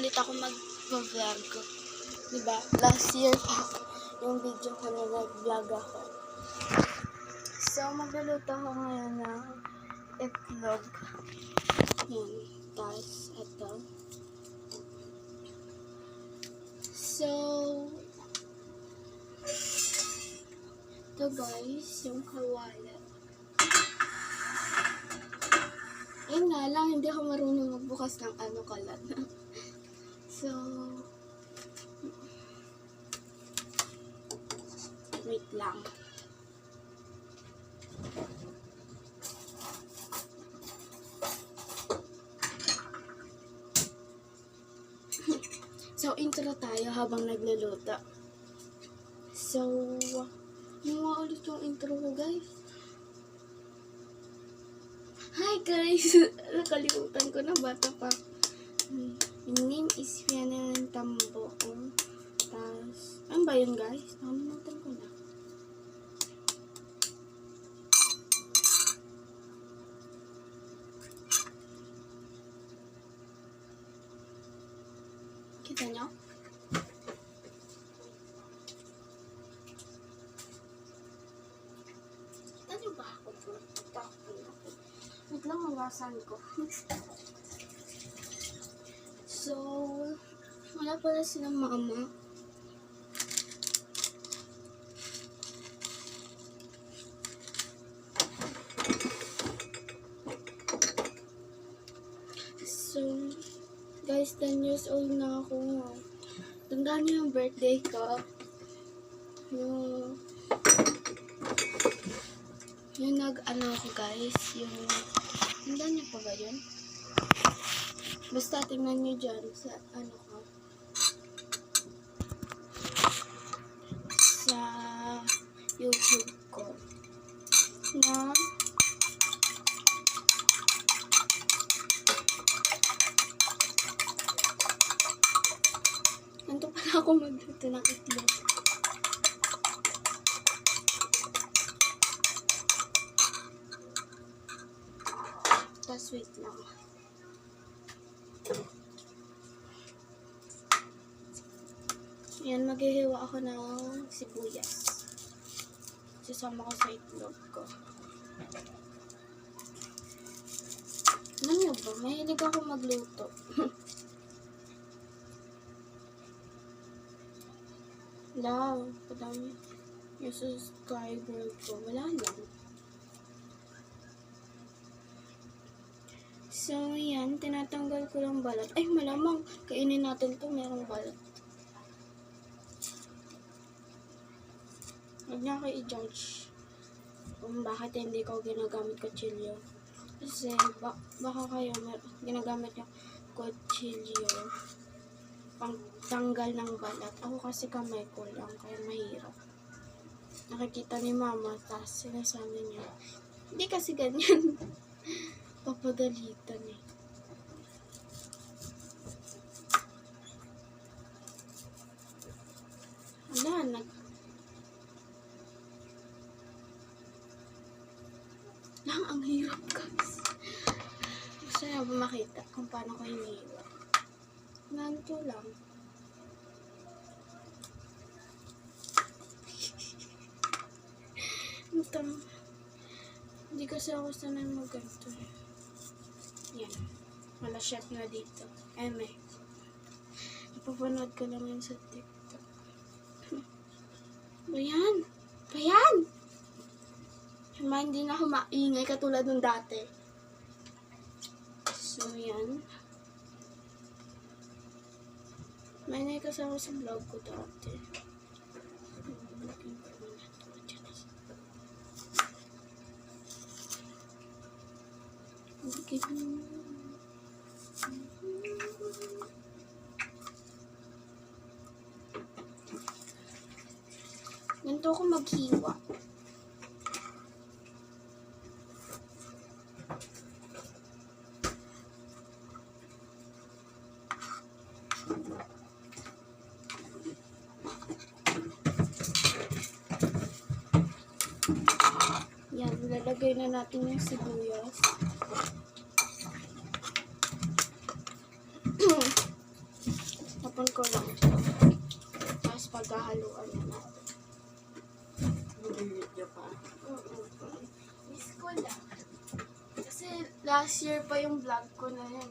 ulit ako mag-vlog. Diba? Last year pa yung video ko na nag-vlog ako. So, magluluto ako ngayon ng itlog. Yan, guys. Ito. So, ito guys, yung kawali. Ayun nga lang, hindi ako marunong magbukas ng kalat. So, wait lang. So, intro tayo habang nagluluto. So, yung nga ulit yung intro ko, guys. Hi, guys! Nakalimutan ko na, bata pa. My name is Fiona Tambo. Tapos, ano ba yun, guys? Nakalimutan ko na. Kita nyo? Kita nyo ba ako? Wait lang, mawasan ko. So, wala pala silang mama. So, guys, 10 years old na ako. Tandaan niyo yung birthday ko. Yung nag-ano ako, guys. Yung, tandaan niyo pa ba yun? Basta tingnan niyo dyan sa ano ko. Sa YouTube ko. Na nandito pala ako magluto ng itlog. Tapos wait lang. Yan, maghihiwa ako ng sibuyas. Sasama ko sa itlog ko. Alam nyo ba, mahilig ako magluto. Wow, padami yung subscriber ko. Wala lang. So, yan. Tinatanggal ko lang balat. Ay, malamang kainin natin to. Merong balat. Huwag niya kayo i-judge kung bakit hindi ko ginagamit kutsilyo. Kasi, baka kayo ginagamit yung kutsilyo pang tanggal ng balat. Ako kasi kamay ko lang, kaya mahirap. Nakikita ni mama, tapos sinasabi niya, hindi kasi ganyan. Papagalitan eh. Wala, ang hirap guys. Gusto niya ba makita kung paano ko hinihiwa? Ganito lang. Hindi kasi ako sanay mag-ganito. Yan. Wala chef na dito. Eme. Napapanood ko lang yun sa TikTok. Bayan! Bayan! Hindi na ako maingay katulad nung dati. So, yan. May nakasama sa vlog ko dati. Ganito ako maghiwa. Yan, lalagay na natin yung sibuyas. Tapon ko lang. Tapos paghahaluan na natin. Nag-video pa. Miss ko lang. Kasi last year pa yung vlog ko na yan.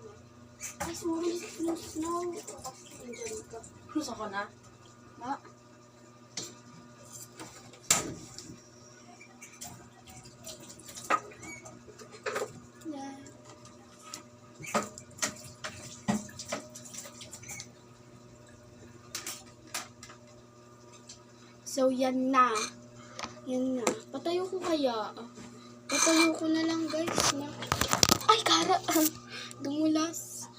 Ay, sorry. Snow. Tapos nandiyan ka. Gusto ko na. Na? So, yan na. Yan na. Patayo ko kaya. Patayo ko na lang, guys. Na. Ay, kara. Dumulas.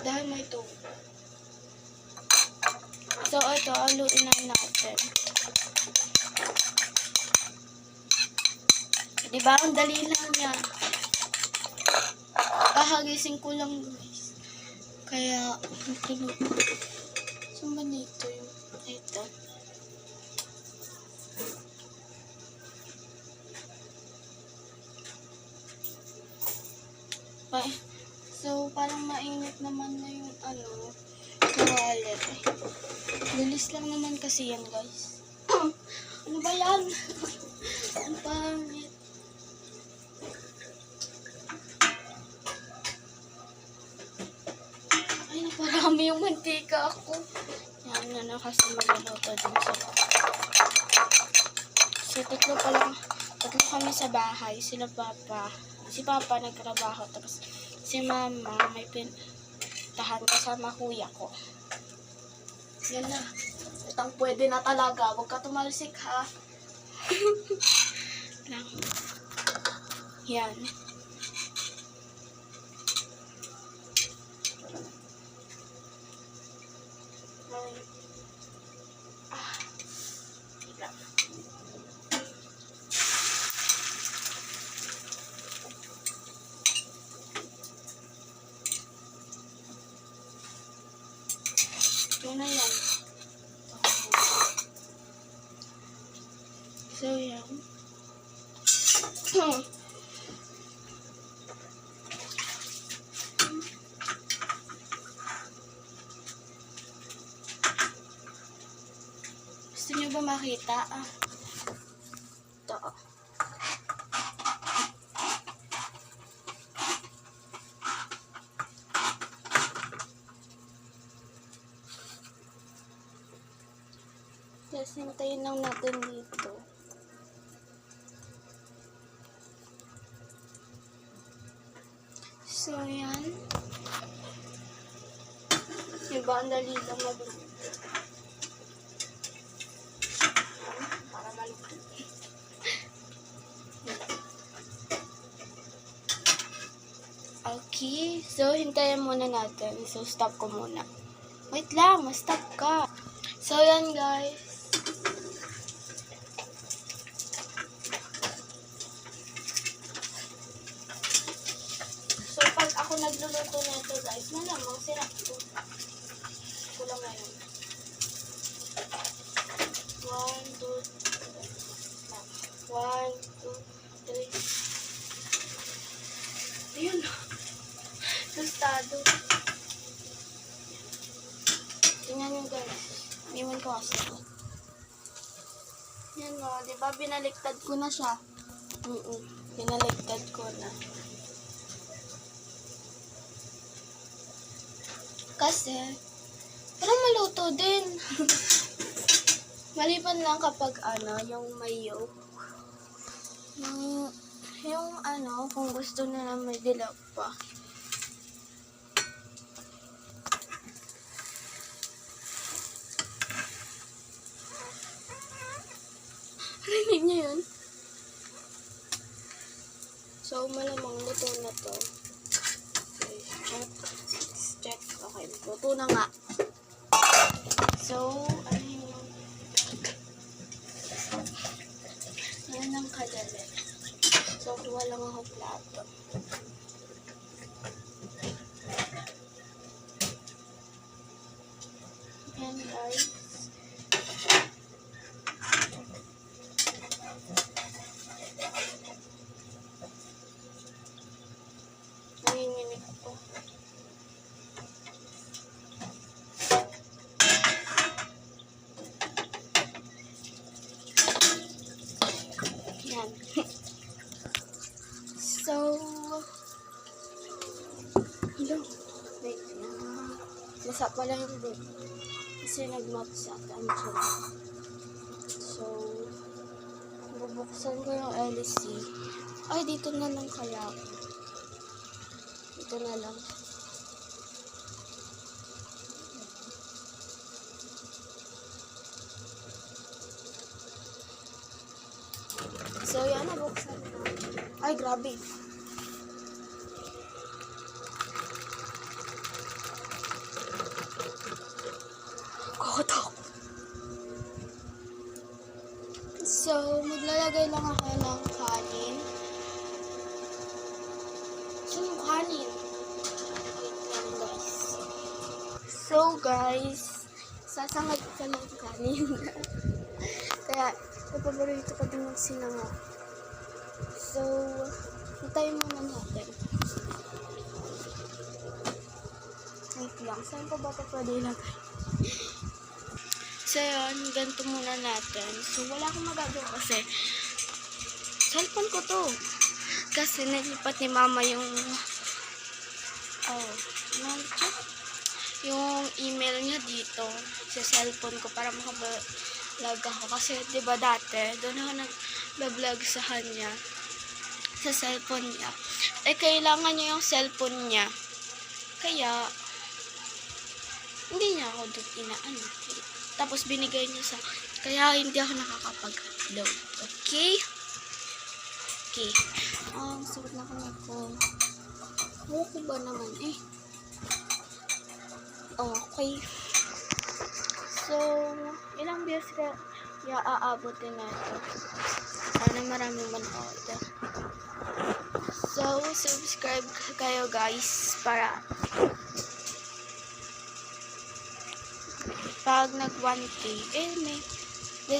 Dahil may ito. So, ito. Aluin na natin. Diba? Ang dali lang niya. Kahagising ko lang, guys. Kaya, saan ba nito yung ito? Ay, so, parang mainit naman na yung wallet. Bilis lang naman kasi yan, guys. Ano ba yan? Ang pangit. Ay, naparami yung mantika ako. Yan na kasi magluluto din sila. So, tatlo kami sa bahay. Sila papa. Si papa nagtrabaho. Tapos si mama may pintahan kasama kuya ko. Yan na. Itang pwede na talaga. Huwag ka tumalsik, ha? Lang. Yan. Yun na yan. So, yan. Gusto niyo ba makita? Ito. Tapos, hintayin lang natin dito. So, yan. Diba, ang dali lang magluto. Para maluto. Okay. So, hintayin muna natin. So, stop ko muna. Wait lang, ma-stop ka. So, yan guys. So, pag ako nagluluto nito guys, malamang sira ito. Kulang na yun. 1, 2, 3. Ayun. Tostado. Tingnan nyo guys. Iwan ko kasi. Yan o. Diba binaliktad ko na siya? Binaliktad ko na. Kasi, parang maluto din. Maliban lang kapag yung mayo. Yung kung gusto nila may dilaw pa. Rinig niyo yun? So, malamang luto na to. Okay, check. Okay, luto na nga. So, yan ang kadali. So, kuha lang ako plato. Yan guys. Nanginginig ko. Hello. Wait lang. Nasa pala yung book. Kasi nag-map sa atin siya. So, bubuksan ko yung LC. Ay, dito na lang kaya ako. Dito na lang. So, yan, nabuksan na. Ay, grabe. Kotok. So, maglalagay lang ako ng kanin. Sino kanin? Wait lang, guys. So, guys, sasangag ka lang kanin. Kaya, napaborito ko din magsinanga. So, hintayin muna natin. Wait lang, saan pa ba ito pwede ilagay? So, yun, ganito muna natin. So, wala akong magagawa kasi cellphone ko to. Kasi nilipat ni mama yung yung email niya dito sa cellphone ko para makablog ako. Kasi, di ba dati, doon ako nag-vlog sa kanya sa cellphone niya. Eh, kailangan niya yung cellphone niya. Kaya, hindi niya ako doon inaano. Tapos binigay niya sa kaya hindi ako nakakapag-upload. Okay? Okay. Sakit na kamay ko. Huwag ko ba naman eh? Okay. So, ilang views ka aabutin na ito? Sana maraming manood. So, subscribe kayo guys para pag nag 1K,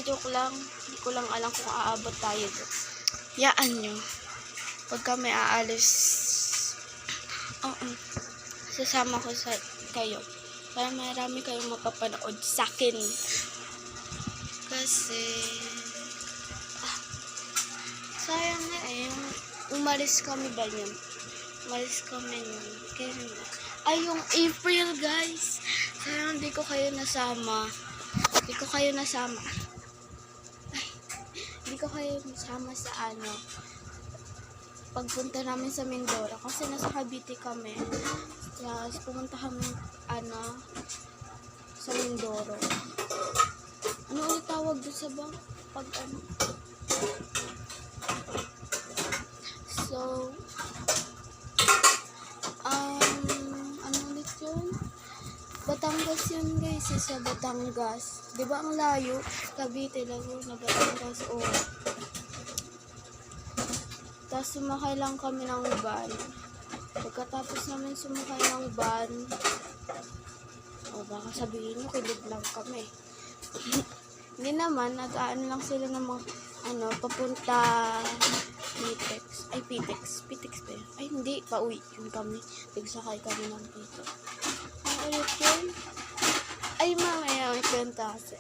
joke lang, hindi ko lang alam kung aabot tayo doon. Yaan nyo. Pag kami aalis, sasama ko sa kayo. Para marami kayong mapapanood sa akin. Kasi, sayang na eh. Umalis kami ba yun? Umalis kami yun. Ay, yung April, guys. Sayang, hindi ko kayo nasama. Hindi ko kayo nasama sa pagpunta namin sa Mindoro. Kasi nasa Cavite kami. Tapos pumunta kami, sa Mindoro. Ano ulit tawag doon sa bang? So, ano ulit yun? Batangas yun guys, sa Batangas. Diba ang layo? Cavite, Laguna, Batangas, Tapos sumakay lang kami ng van. Pagkatapos namin sumakay ng van, baka sabihin nyo, kilid lang kami. Hindi naman, nag-aano lang sila ng mga, papunta Pitex. Ay, Pitex ba yun? Ay, hindi, pauwi yun kami. Nagsakay kami ng Pitex. Ulit yun. Ay, mamaya may kwenta kasi.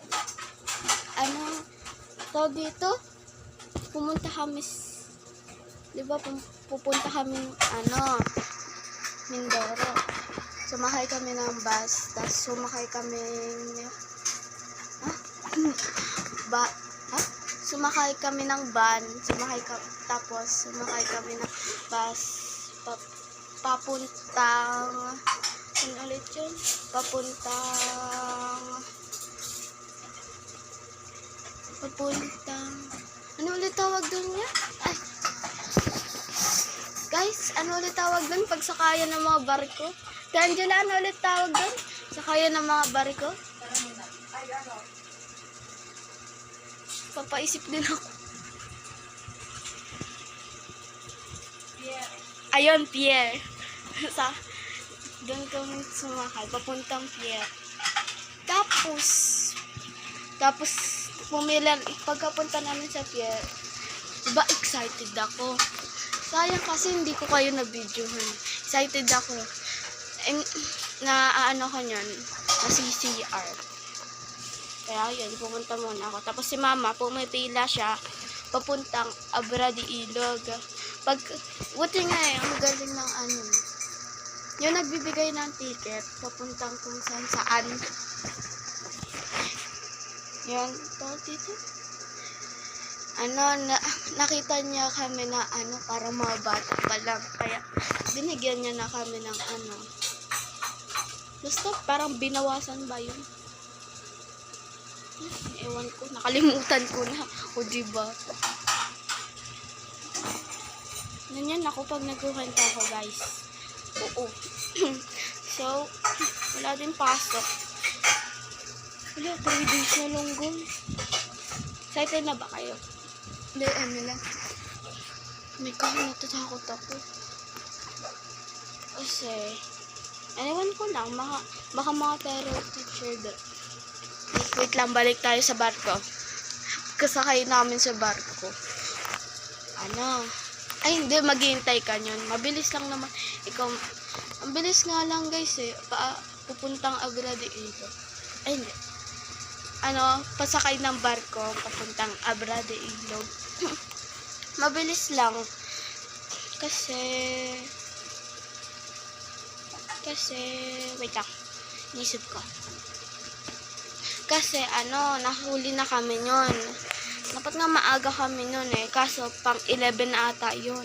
Tawag dito? Pumunta kami, diba, pupunta kami, Mindoro. Sumakay kami ng bus, tapos sumakay kami, sumakay kami ng van, tapos sumakay kami ng bus, papuntang, ano ulit yun? Ano ulit tawag doon niya? Ay, guys, ano ulit tawag doon? Pagsakayan ng mga barko? Angela, ano ulit tawag doon? Sakayan ng mga barko? Papaisip din ako. Ayun, Pierre. Doon kami sumakay, papuntang Pierre. Tapos, pagkapunta namin sa Pierre, diba excited ako. Sayang kasi hindi ko kayo na-videohan. Excited ako. Ko nyan, na CCR. Kaya yun, pumunta muna ako. Tapos si mama, pumipila siya, papuntang Abra de Ilog. Buti nga ang galing ng yung nagbibigay ng ticket, papuntang kung saan. Yun, dito. Nakita niya kami na para mga bata pa lang. Kaya, binigyan niya na kami ng basta parang binawasan ba yun? Ewan ko, nakalimutan ko na. O diba? Ganyan ako pag nagkukwenta ako, guys. Oo. So, wala din pasok. Wala, 3 days na lunggon. Excited na ba kayo? Hindi, lang. May kahit natatakot ako. Kasi, ewan ko lang, baka mga terror teacher doon. Wait lang, balik tayo sa barko. Kasakay namin sa barko. Ay, hindi, maghihintay ka nyon. Mabilis lang naman. Ikaw, ang bilis nga lang, guys, pupuntang Agra de Ilo. Ay, hindi. Pasakay ng barko, papuntang Abra de Ilog. Mabilis lang. Kasi, wait lang. Nisip ko. Kasi, nahuli na kami nyon. Dapat nga maaga kami nun kaso pang 11 na ata yun.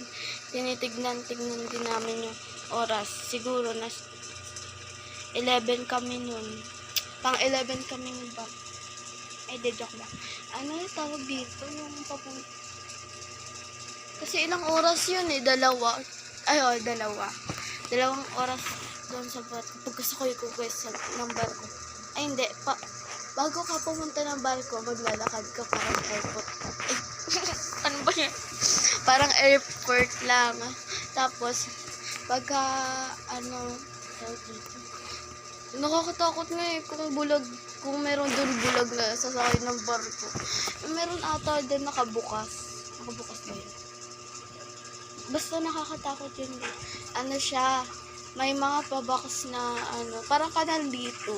Tignan din namin yung oras. Siguro na 11 kami nun. Pang 11 kami nun ba? Ay, joke lang. Yung tawag dito? Yung papunta. Kasi ilang oras yun dalawa. Ay, dalawa. 2 oras doon sa barko. Pagkasakay ko guys ng barko. Ay, hindi. Bago ka pumunta ng barko, maglalakad ka parang airport. Ay, ano ba yan? Parang airport lang. Tapos, pagka, nakakatakot nga kung meron doon bulag na sasakay ng barko. Meron ata din nakabukas. Nakabukas ba yun? Basta nakakatakot yun. Siya, may mga pabox na, parang kanal dito.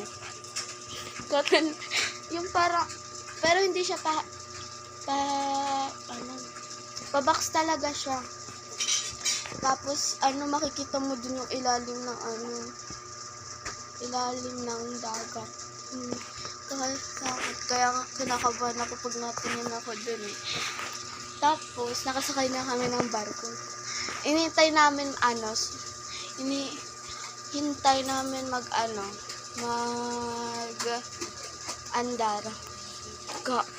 Yung parang, pero hindi siya pabox talaga siya. Tapos, makikita mo dun yung ilalim ng dagat. Kaya kinakabahan ako pag natingin ako dun Tapos, nakasakay na kami ng barko. Hinintay namin andar.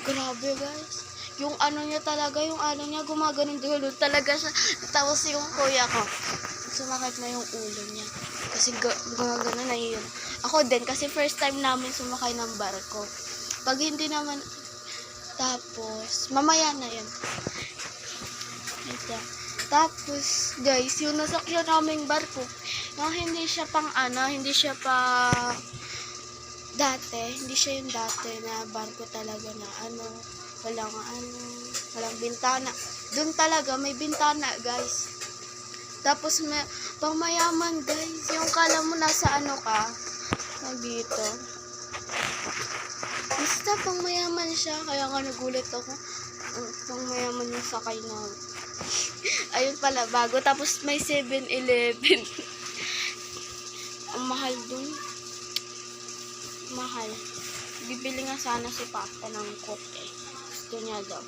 Grabe guys. Yung niya talaga, niya gumaganon dulo talaga siya. Tapos yung kuya ko, sumakit na yung ulo niya. Kasi gumaganon na yun. Ako din, kasi first time namin sumakay ng barko. Pag hindi naman, tapos, mamaya na yun. Ito. Tapos, guys, yung nasakyan naming barko, hindi siya hindi siya hindi siya yung dati na barko talaga na walang bintana. Doon talaga may bintana, guys. Tapos may pangmayaman, guys. Yung kala mo nasa ka dito. Basta pangmayaman siya, kaya nga nagulat ako. Pangmayaman yung sakay na. Ayun pala, bago. Tapos may 7-Eleven. Ang mahal dun. Mahal. Bibili nga sana si Papa ng Coke Gusto niya daw.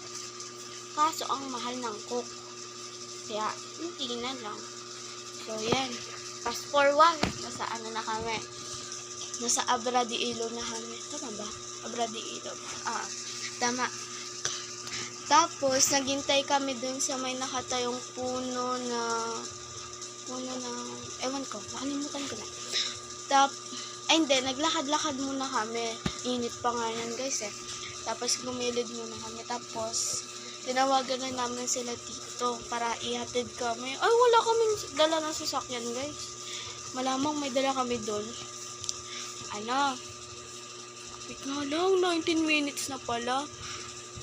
Kaso ang mahal ng Coke. Kaya, hindi na lang. So, yan. Fast forward. Nasa na kami. Nasa Abra de Ilo na kami. Tama ba? Abra de Ilo. Tama. Tapos, naghintay kami dun sa may nakatayong puno na ewan ko, nakalimutan ko na. Hindi, naglakad-lakad muna kami. Init pa nga yan, guys Tapos, gumilid muna kami. Tapos, tinawagan na namin sila tito para ihatid kami. Ay, wala kaming dala ng sasakyan, guys. Malamang may dala kami doon. Wait nga lang, 19 minutes na pala.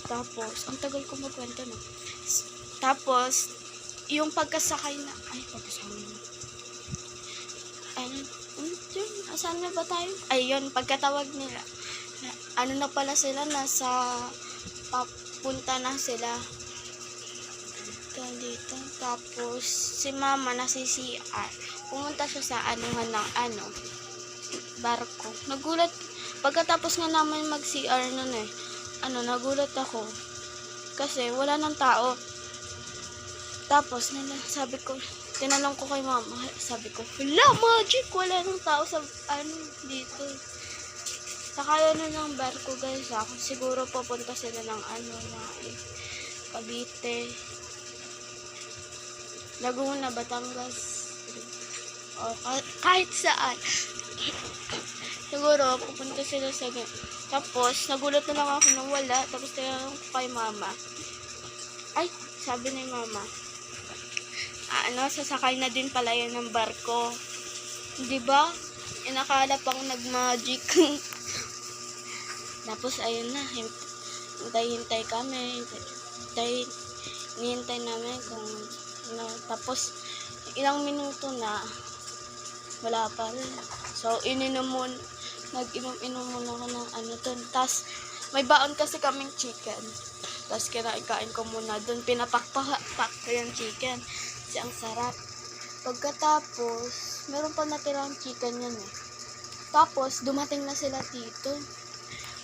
Tapos, ang tagal ko magkwento na. Tapos, yung pagkasakay na, asan na ba tayo? Ayun, pagkatawag nila, na pala sila, papunta na sila. dito. Tapos, si mama nasa CR. Pumunta siya sa anuhan ng barko. Nagulat, pagkatapos nga namin mag-CR nun nagulat ako. Kasi wala nang tao. Tapos, sabi ko, tinanong ko kay mama, sabi ko, wala, magic, wala nang tao sa, dito. Sakaya na ng barko, guys, ako. Siguro papunta sila ng Cavite, Laguna, Batangas, o kahit saan. Siguro, pupunta sila sa tapos, nagulat na lang ako nang wala. Tapos, tinanong ko kay mama. Ay, sabi ni mama, sasakay na din pala yan ng barko. Diba? Nakala pang nag-magic. Tapos, ayun na. Hintay kami. Nihintay namin kung tapos, ilang minuto na, wala pa rin. So, nag-inom muna ako ng dun. Tapos, may baon kasi kaming chicken. Tapos, kinain ko muna dun. Pinapakpak ko yung chicken. Kasi ang sarap. Pagkatapos, meron pa natirang chicken yan Tapos, dumating na sila tito.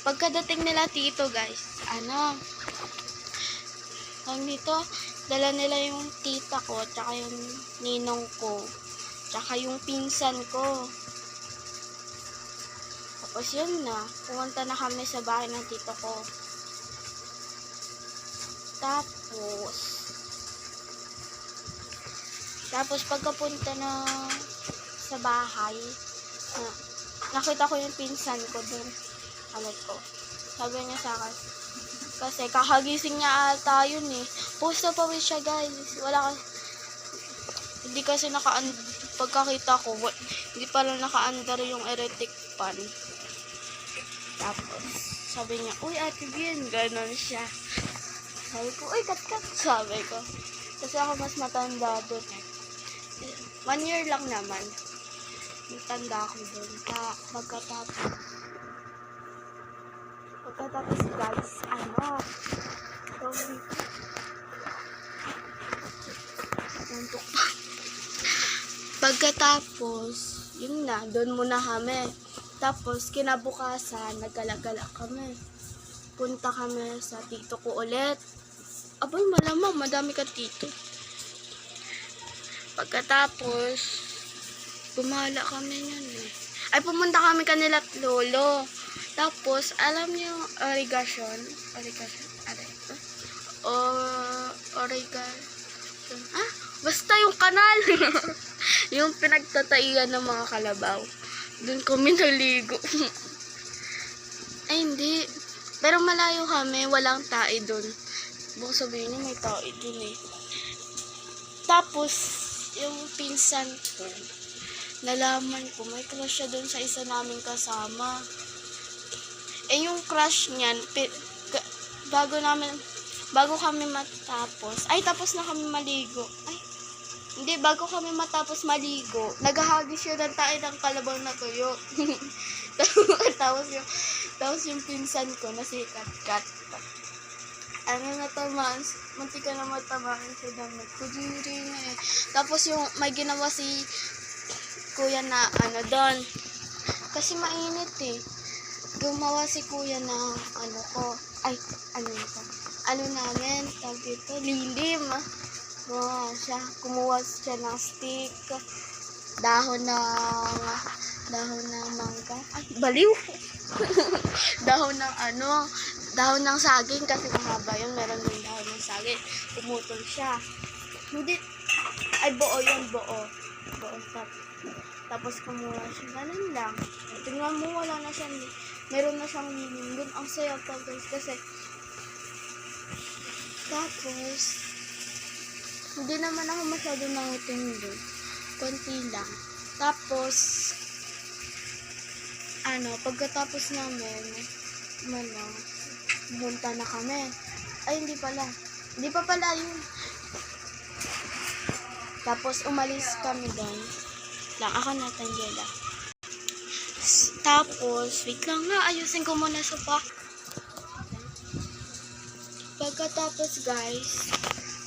Pagkadating nila tito, guys, nito, dala nila yung tita ko, tsaka yung ninong ko, tsaka yung pinsan ko. Tapos yun na, pumunta na kami sa bahay ng tito ko. Tapos pagkapunta na sa bahay, nakita ko yung pinsan ko dun. Sabi niya sa akin, kasi kakagising niya ata yun Pusto pa siya, guys. Hindi kasi pagkakita ko, hindi pala naka-under yung electric fan. Tapos, sabi niya, uy, Ate Bien, ganon siya. Sabi ko, uy, kat-kat, sabi ko. Kasi ako mas matanda doon 1 year lang naman. Matanda ako doon. Pagkatapos, guys, pagkatapos, yun na, doon muna kami. Tapos, kinabukasan, naggalagala kami. Punta kami sa tito ko ulit. Aboy, malamang, madami ka tito. Pagkatapos, bumala kami yun Ay, pumunta kami kanila't lolo. Tapos, alam niyo yung irrigation? Basta yung kanal. Yung pinagtataigan ng mga kalabaw. Doon kami naligo. Ay, hindi. Pero malayo kami, walang tae doon. Baka sabihin niyo may tae doon Tapos, yung pinsan ko, nalaman ko, may crush siya doon sa isa naming kasama. Yung crush niyan, bago kami matapos, tapos na kami maligo. Hindi, bago kami matapos maligo, naghahagis siya ng tae ng kalabaw na tuyo. tapos yung pinsan ko, na si Kat-Kat. Munti ka na matamaan sa damit. Kujiri na Tapos yung may ginawa si kuya na doon. Kasi mainit Gumawa si kuya na namin, tawag dito, lilim. Kumuha siya ng stick, dahon ng mangga. Baliw! dahon ng saging kasi mahaba yun. Meron din dahon ng saging. Pumutol siya. Buo. Tapos kumuha siya. Ganun lang. Tingnan mo, wala na siya. Meron na siyang dun. Ang saya pa, guys. Tapos, hindi naman ako masyado nangitim doon. Konti lang. Tapos, pagkatapos namin, punta na kami. Ay, hindi pa pala yun. Tapos, umalis kami doon. Ako na, Tangela. Tapos, wait lang nga, ayusin ko muna sa pack. Pagkatapos, guys,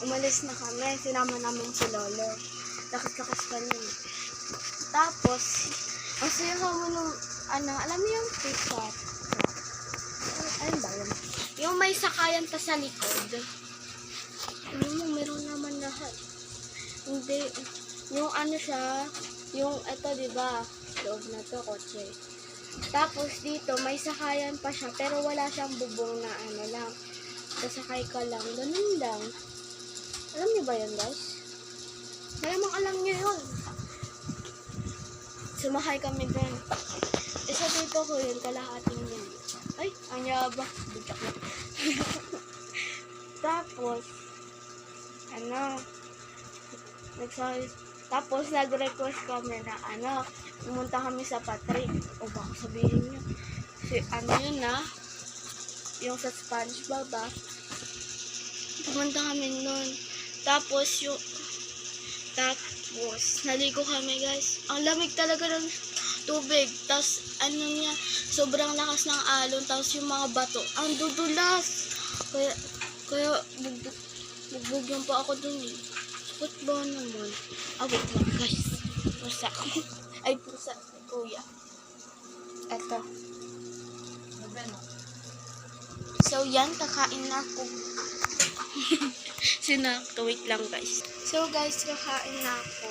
umalis na kami. Sinama namin si Lolo. Lakas-lakas pa niya. Tapos, ang saya kami nung, alam mo yung pizza? Ano ba yun? Yung may sakayan pa sa likod. Meron naman lahat. Hindi, yung siya, yung ito, diba? Loob na to, kotse. Tapos dito, may sakayan pa siya, pero wala siyang bubong na lang. Sasakay ka lang, ganun lang. Alam niyo ba yun, guys? Malamang alam niyo yun. Sumakay kami din. Isa dito ko yun, kalahating yan. Ay, anya ba? Bigyak na. Tapos, tapos nag-request kami na pumunta kami sa Patrick. O baka sabihin niyo, yun yung sa SpongeBob pumunta kami nun. Tapos naligo kami, guys. Ang lamig talaga ng tubig. Tapos sobrang lakas ng alon. Tapos yung mga bato, ang dudulas. Kaya bugbog yung pa ako dun eh. Sakit ba naman? Wait lang, guys. Pusa. Ay, pusa. Kuya. Eto. So, yan. Kakain na ako. Wait lang, guys. So, guys, kakain na ako.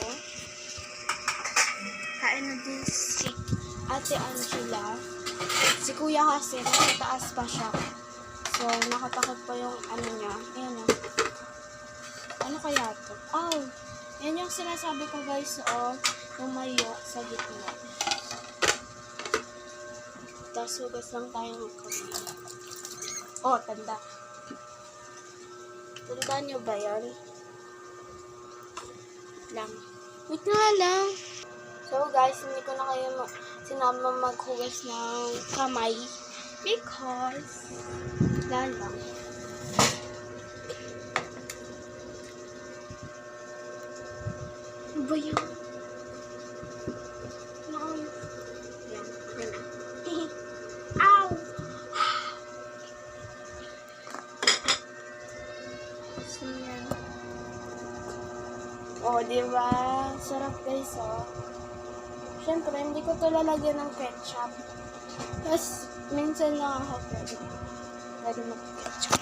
Kain na din si Ate Angela. Si Kuya kasi, nasa taas pa siya. So, nakatakot pa yung niya. Ayan na. Ano kaya to? Yan yung sinasabi ko, guys. Yung mayo sa gitna. Tapos, hugas lang tayo ng kamay. Tanda. Tandaan nyo ba yan? Wait nga lang. So, guys, hindi ko na kayo sinama maghugas ng kamay. Because, lang. Ano ba yan? Yan. Ow! So, yan. Diba? Sarap, guys, Siyempre, hindi ko ito lalagyan ng ketchup. Tapos, minsan lang ako pwede mag-ketchup.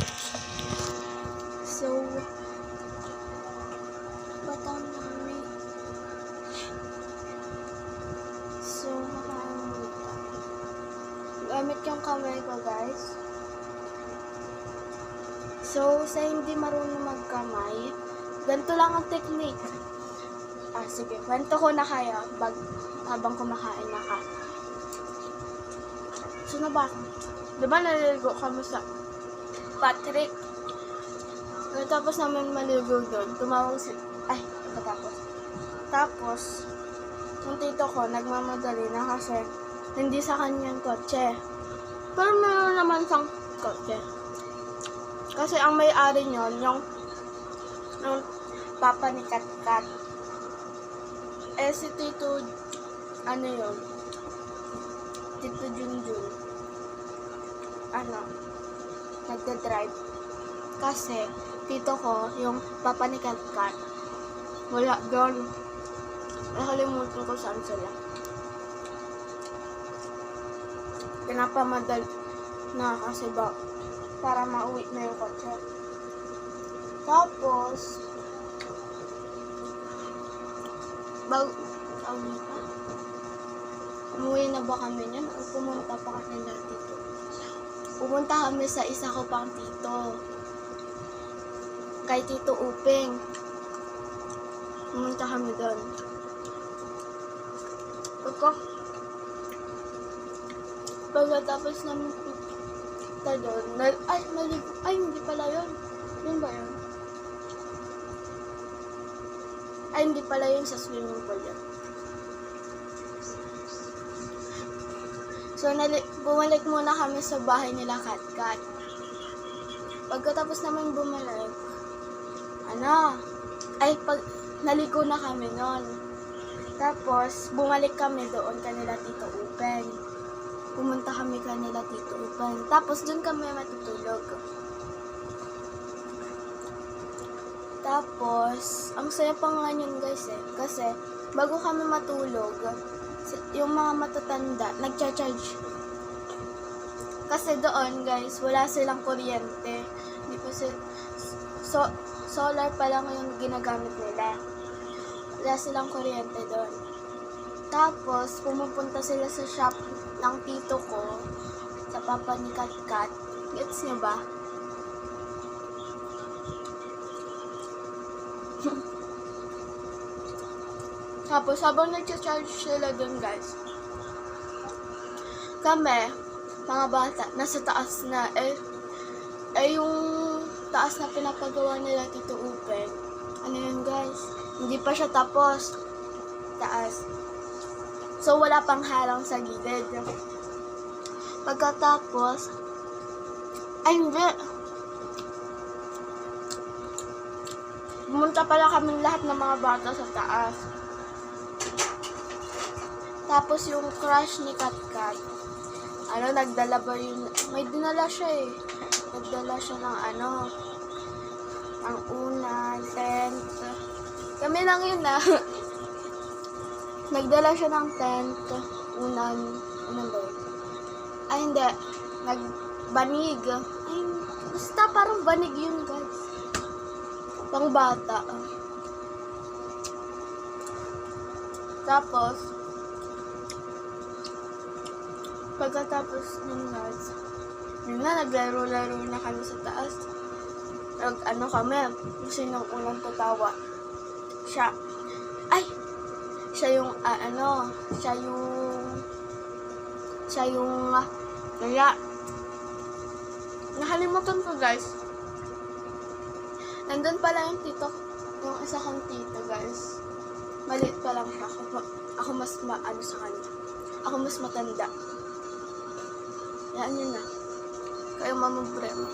So, batang namin. So, makaamit tayo. Gamit yung kamay ko, guys. So, sa hindi marunong magkamay, ganito lang ang technique. Sige, kwento ko na kayo habang kumakain na ka. So, na ba? Diba naliligo kami sa Patrick? Tapos namin maligo doon, tumawag Tapos, yung tito ko, nagmamadali na kasi hindi sa kanyang kotse. Pero meron naman siyang kotse. Kasi ang may-ari nyon, yung papa ni Kat-Kat. Si Tito, Tito Junjun, nagda-drive. Kasi, tito ko, yung papa ni Kat-Kat, wala doon. Nakalimutan ko saan sila. Pinapamadal na kasi para mauwi na yung kotse. Tapos, umuwi na ba kami niyan o pumunta pa kami na dito? Pumunta kami sa isa ko pang tito. Kay Tito Uping. Pumunta kami doon. Pagkatapos namin punta doon, hindi pala yun. Yun ba yun? Hindi pala yun sa swimming pool yun. So, bumalik muna kami sa bahay nila Kat-Kat. Pagkatapos naman bumalik, naligo na kami nun. Tapos, bumalik kami doon kanila Tito Upeng. Pumunta kami kanila Tito Upeng. Tapos, doon kami matutulog. Tapos, ang saya pa nga yun guys eh. Kasi, bago kami matulog, yung mga matatanda, nagcha-charge. Kasi doon guys, wala silang kuryente. Hindi pa solar pa lang yung ginagamit nila. Wala silang kuryente doon. Tapos, pumupunta sila sa shop ng tito ko, sa papa ni Katkat. Gets niyo ba? Tapos, habang nag-charge sila doon guys, kami, mga bata, nasa taas na. Yung taas na pinapagawa nila Tito Upen, ano yun guys, hindi pa siya tapos. Taas. So, wala pang harang sa gilid. Pagkatapos, ay hindi. Pumunta pala kaming lahat ng mga bata sa taas. Tapos yung crush ni Katkat, nagdala ba yun? May dinala siya eh. Nagdala siya ng ang unan, tent. Kami lang yun Nagdala siya ng tent, unan ba yun? Ay hindi, banig. Ay, basta parang banig yun guys. Pang bata. Tapos, pagkatapos ng guys, yun na, naglaro-laro na kami sa taas. Kami, sinong unang tatawa? Siya yung, kaya, nakalimutan ko guys. Nandun pala yung tito, yung isa kong tito guys. Maliit pa lang siya. Ako mas sa kanya. Ako mas matanda. Yan yun na. Kayo mamumbrema.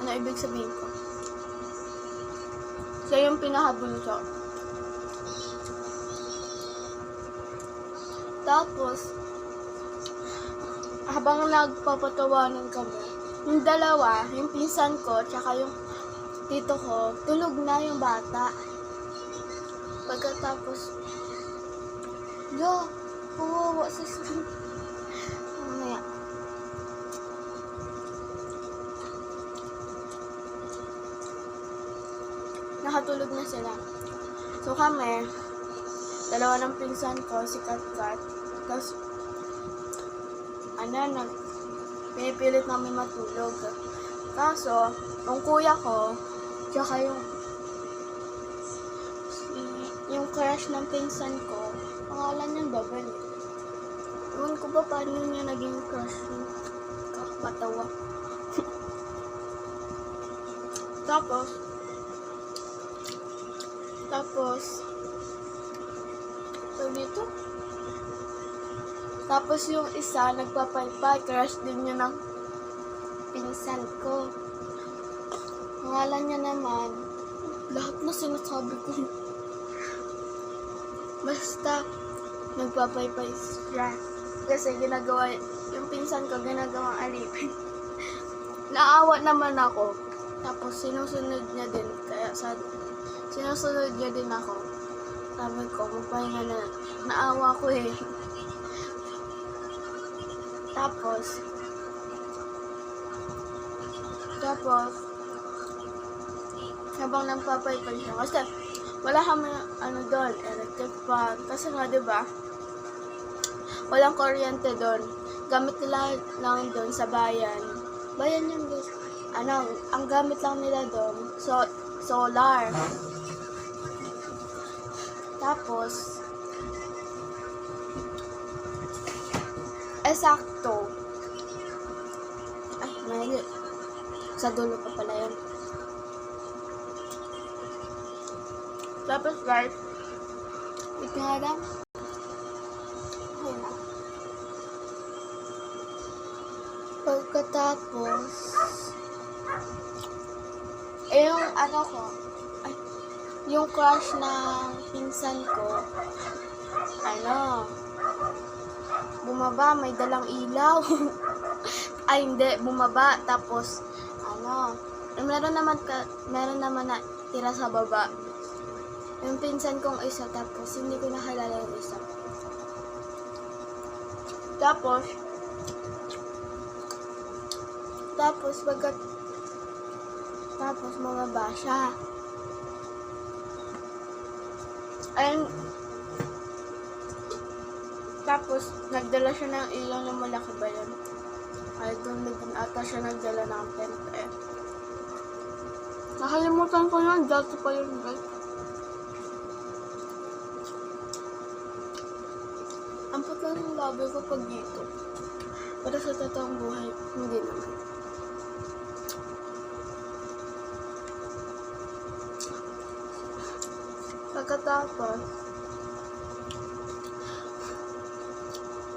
Ano ibig sabihin ko? Siya yung pinahabunso. Tapos, habang nagpapatawanan kami, yung dalawa, yung pinsan ko, tsaka yung tito ko, tulog na yung bata. Pagkatapos, kawawa sa sleep. Mamaya. Nakatulog na sila. So kami, dalawa ng pinsan ko, si Katkat, tapos, pinipilit namin matulog. Kaso, yung kuya ko, tsaka yung crush ng pinsan ko, pangalan niyang Babel. Ewan ko ba paano niya naging crush yung kapatawa. Tapos yung isa, nagpapaypay, crush din niya ng pinsan ko. Pangalan niya naman, lahat na sinasabi ko. Basta, nagpapaypay siya. Kasi yung pinsan ko, ginagawang alipin. Naawa naman ako. Tapos, sinusunod niya din. Sinusunod niya din ako. Sabi ko, magpahinga na. Naawa ko eh. Tapos, habang nagpapaypay siya. Kasi, wala kami, doon, electric fan. Kasi nga, diba, walang kuryente doon. Gamit nila lang doon sa bayan. Bayan yun, guys. Ang gamit lang nila doon, solar. Tapos, sakto. Ay, mali. Sa dulo pa pala yan. Tapos guys, ito nga lang. Ayun na. Pagkatapos, yung yung crush ng pinsan ko, bumaba, may dalang ilaw. Ay, hindi, bumaba. Tapos, meron naman na tira sa baba. Yung pinsan kong isa, tapos hindi ko nakilala yung isa. Tapos bumaba siya. Ayun, tapos nagdala siya ng ilaw na malaki ba yun? Ay, doon din ata siya nagdala ng tent eh. Nakalimutan ko na, dati pa yun guys. Ang puto ng labi ko pag dito. Pero sa totoong buhay, hindi naman. Pagkatapos,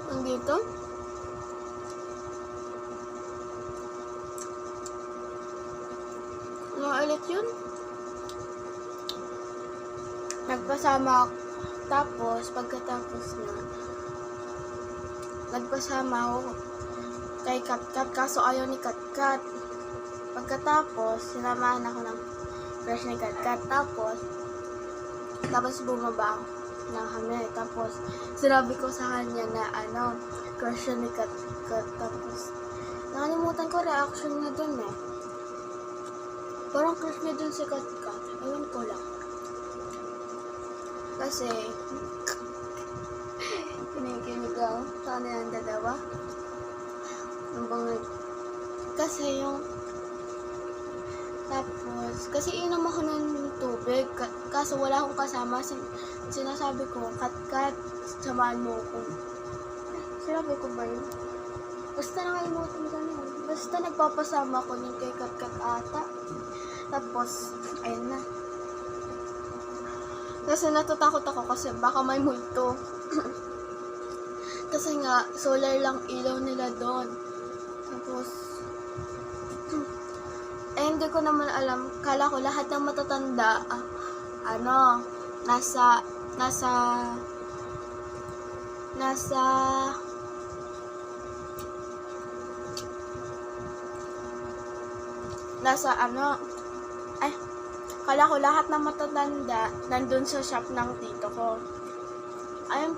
nandito, ano ulit yun? Nagpasama ako. Tapos, pagkatapos na, nagpasama ako kay Katkat, kaso ayaw ni Katkat. Pagkatapos, sinamahan ako ng crush ni Katkat. Tapos bumaba na kami. Tapos, sinabi ko sa kanya na crush ni Katkat. Tapos, nakalimutan ko reaction niya dun eh. Parang crush niya dun si Katkat. Ewan ko lang. Kasi, kinikinig ako sa kanilang dalawa. Kasi kasi inom ako ng tubig, kaso wala akong kasama. Sinasabi ko, Katkat, samahan mo ko. Sinabi ko ba yun? Basta nakalimutan ko na yun. Basta nagpapasama ko nun kay Katkat ata. Tapos, ayun na. Kasi natatakot ako kasi baka may multo. Kasi nga, solar lang ilaw nila doon. Tapos, hindi ko naman alam. Kala ko lahat ng matatanda, nasa kala ko lahat ng matatanda nandun sa shop ng tito ko. Ayun,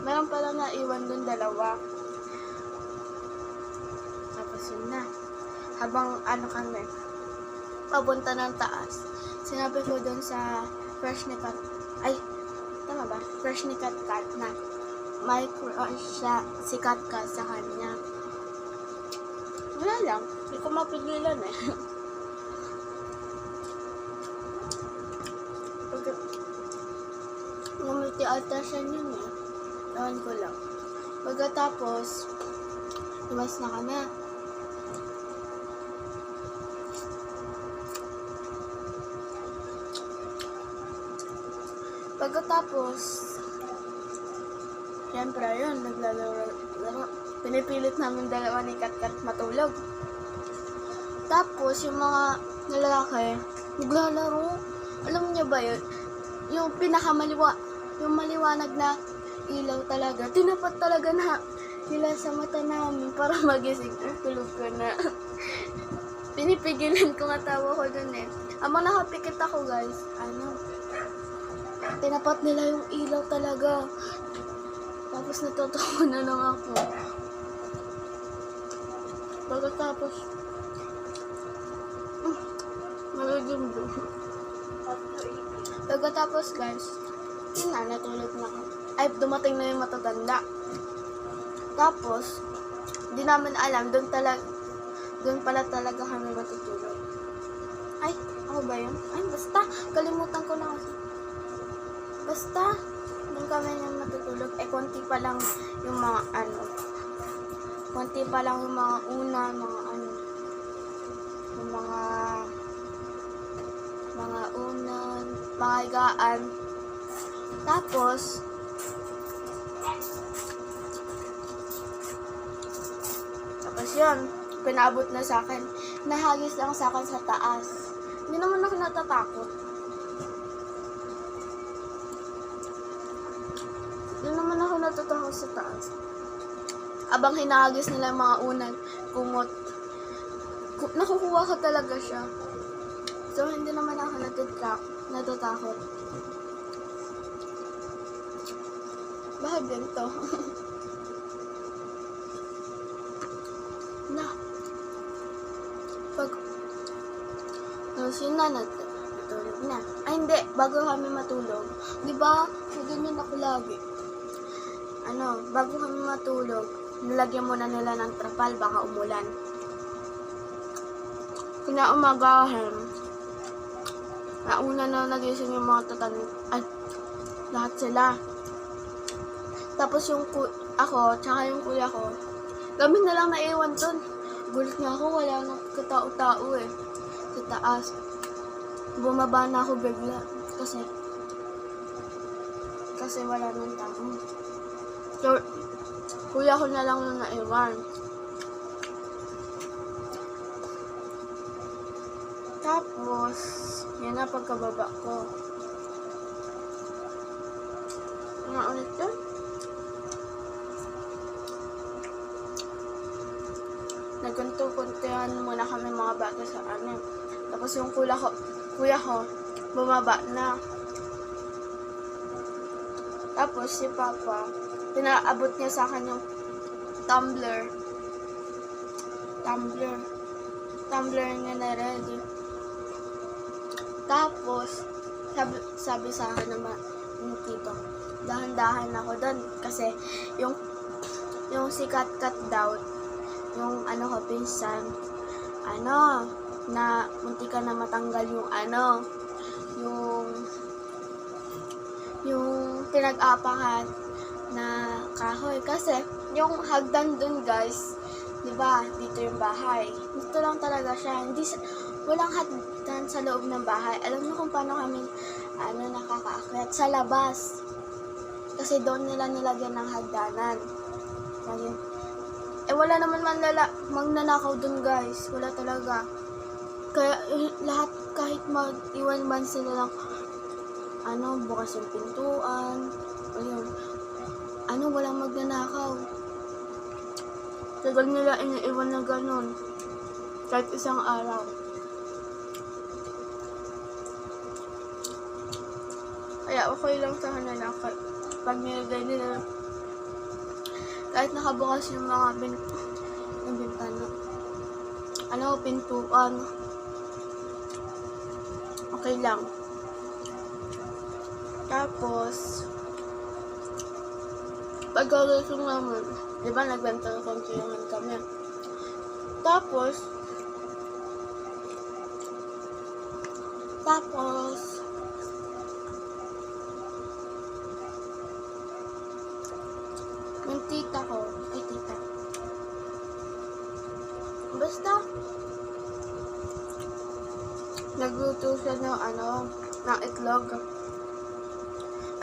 meron pala naiwan dun dalawa. Tapos yun na. Habang kami, papunta ng taas. Sinabi ko dun sa crush ni Katkat na may crush siya, si Katkat sa kanya. Wala lang. Hindi ko mapigilan eh. Ngumiti ata siya yun eh. Ewan ko lang. Pagkatapos, lumas na kami. Pagkatapos, siyempre yun, naglalaro. Pinipilit namin dalawa ni Katkat matulog. Tapos, yung mga lalaki, naglalaro. Alam niyo ba yun? Yung yung maliwanag na ilaw talaga. Tinapat talaga na nila sa mata namin para magising. Tulog ko na. Pinipigilan ko nga tawa ko dun eh. Amang nakapikit ako guys. Tinapat nila yung ilaw talaga. Tapos natutuwa na lang ako. Pagkatapos, malagimdo. Pagkatapos guys, yun na, natulog na ako. Ay, dumating na yung matatanda. Tapos, di namin alam, doon pala talaga kami matutulog. Ay, ako ba yun? Ay, basta, kalimutan ko na kasi. Basta, doon kami yung matutulog. Konti pa lang yung mga konti pa lang yung mga una, mga higaan. Tapos, yun, pinaabot na sa akin. Nahagis lang sa akin sa taas. Hindi naman ako natatakot. Hindi naman ako natatakot sa taas. Abang hinahagis nila yung mga unang kumot, nakukuha ko talaga siya. So, hindi naman ako natatakot. Bakit ganito? na. Pag yun na, natulog na. Ay, hindi. Bago kami matulog. Di ba? Ganyan ako lagi. Bago kami matulog, nilagyan muna nila ng trapal, baka umulan. Kinaumagahan, nauna na nagising yung mga tatanim. Ay, lahat sila. Tapos yung ako, tsaka yung kuya ko, kami na lang naiwan dun. Gulat nga ako, wala nang katao-tao eh. Sa taas. Bumaba na ako bigla. Kasi wala nang tao. So, kuya ko na lang nung naiwan. Tapos, yan na pagkababa ko. Ano ulit yun? Nagkunto-kuntihan muna kami mga bata sa ano. Tapos yung kuya ko, bumaba na. Tapos si Papa, pinaabot niya sa akin yung tumbler niya na ready. Tapos, sabi sa akin naman yung tito, dahan-dahan ako doon kasi yung si Kat daw, yung ko pinsan, na munti ka na matanggal yung pinag-apakan na kahoy. Kasi yung hagdan dun guys, diba, dito yung bahay. Dito lang talaga siya. Walang hagdan sa loob ng bahay. Alam niyo kung paano kami nakakaakyat? Sa labas. Kasi doon nila nilagyan ng hagdanan. Wala naman magnanakaw dun guys. Wala talaga. Kaya lahat, kahit mag-iwan man sila lang, bukas yung pintuan, ayun, walang magnanakaw. Tagal nila iniiwan na ganun. Kahit isang araw. Kaya okay lang sa kanila pag nilagay nila. Kahit nakabukas yung mga bintana. Pintuan. Okay lang. Tapos, pagkalusong naman, di ba nagbenta-konsuyaman kami. Tapos, yung tita, basta, nagluto siya ng itlog.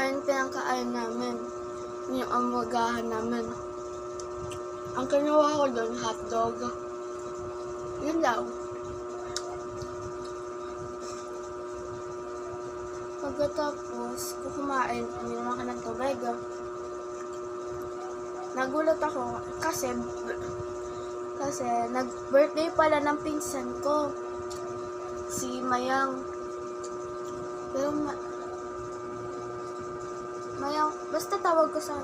Ayun pinangkain namin. Yung amagahan namin. Ang kinuha ko doon, hotdog. Yun lang. Pagkatapos, kumain, uminom ako ng tubig. Nagulat ako kasi nag-birthday pala ng pinsan ko. Si Mayang. Pero Mayang, basta tawag ko sa,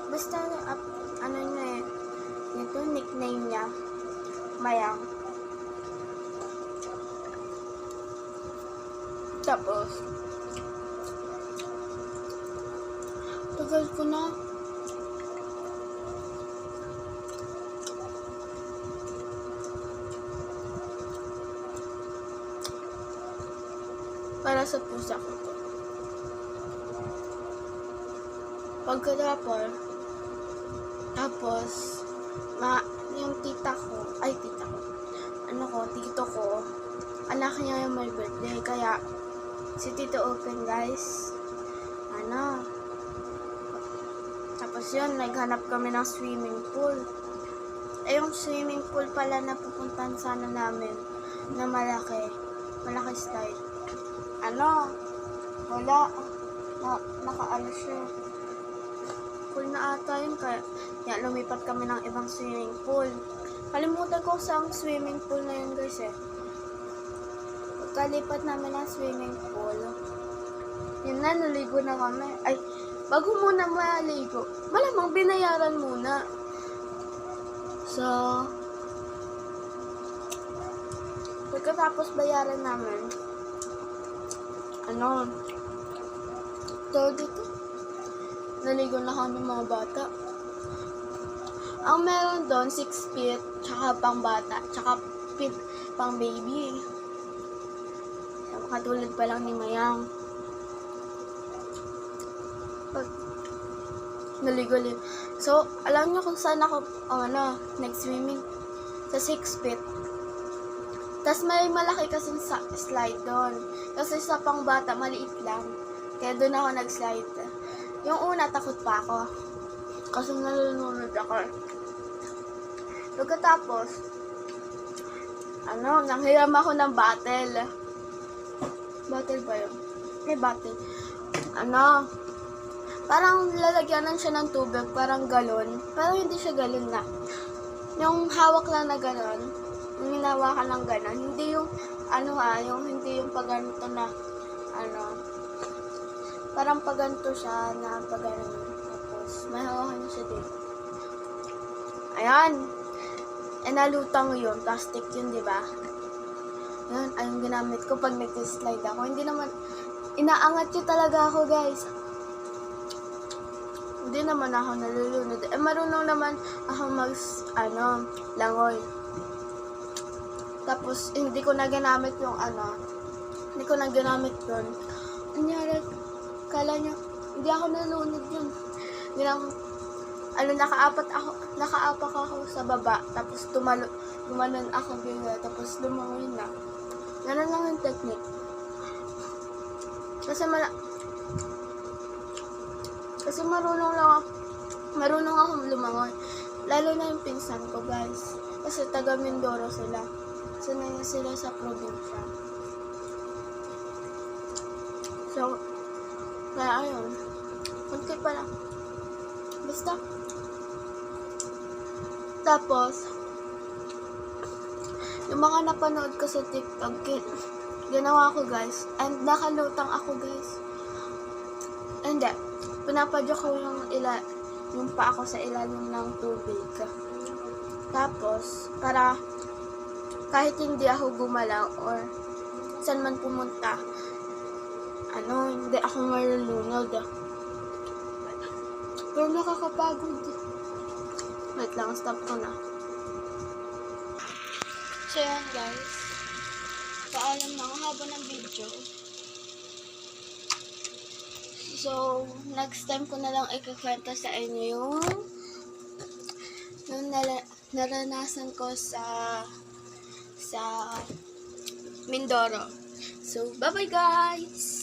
basta niya ito, nickname niya, Mayang. Tapos, tagal ko na. Para sa pusa ko to. Pagkatapos, yung tito ko, anak niya yung may birthday, kaya si Tito Open guys, tapos yun, naghanap kami ng swimming pool. Yung swimming pool pala na pupuntahan sana namin, na malaki style, wala, nakaano siya. Pool na ata yun, kaya lumipat kami ng ibang swimming pool. Kalimutan ko sa swimming pool na yun guys eh. Pagkalipat namin ng swimming pool, yun na, naligo na kami. Ay, bago muna maligo, malamang binayaran muna. So, pagkatapos bayaran namin, dito, naligo na kami mga bata. Ang meron doon, 6 feet, tsaka pang bata, tsaka pang baby. Katulad pa lang ni Mayang. Naligo-ligo. So, alam niyo kung saan ako, nag-swimming? Sa 6 feet. Tapos may malaki kasing slide doon. Kasi sa pang bata, maliit lang. Kaya doon ako nag-slide. Yung una, takot pa ako. Kasi nalulunod ako. Pagkatapos, nanghiram ako ng bottle. Bottle ba yun? May bottle. Parang lalagyanan siya ng tubig, parang galon. Pero hindi siya galon na. Yung hawak lang na galon, yung hinawakan lang ganon. Hindi yung, hindi yung paganto na, parang paganto siya na pagano. Tapos, may hawakan siya din. Ayan. Nalutang yun. Plastic yun, di ba? Ayan, ayun ginamit ko pag nag-slide ako. Hindi naman, inaangat yun talaga ako, guys. Hindi naman ako nalulunod. Marunong naman ako langoy. Tapos, hindi ko na ginamit yung hindi ko na ginamit yun. Anyari, kala nyo, hindi ako nalunod yun. Hindi ako, nakaapak ako sa baba, tapos gumanon ako bigla, tapos lumangoy na. Ganun lang yung technique. Kasi marunong akong lumangoy. Lalo na yung pinsan ko, guys. Kasi taga Mindoro sila. Sanay sila sa probinsya. So, kaya ayun. Kunti pa lang. Basta. Tapos, yung mga napanood ko sa TikTok, ginawa ko, guys. And nakalutang ako, guys. Hindi. Pinapadyo ko yung pa ako sa ilalim ng tubig. Tapos, para kahit hindi ako gumalaw or saan man pumunta, hindi ako marulunod. Pero nakakapagod. Wait lang, stop ko na. So, yan guys. Paalam na ang haba ng video. So, next time ko na lang ikakwento sa inyo yung naranasan ko sa Mindoro. So, bye-bye guys!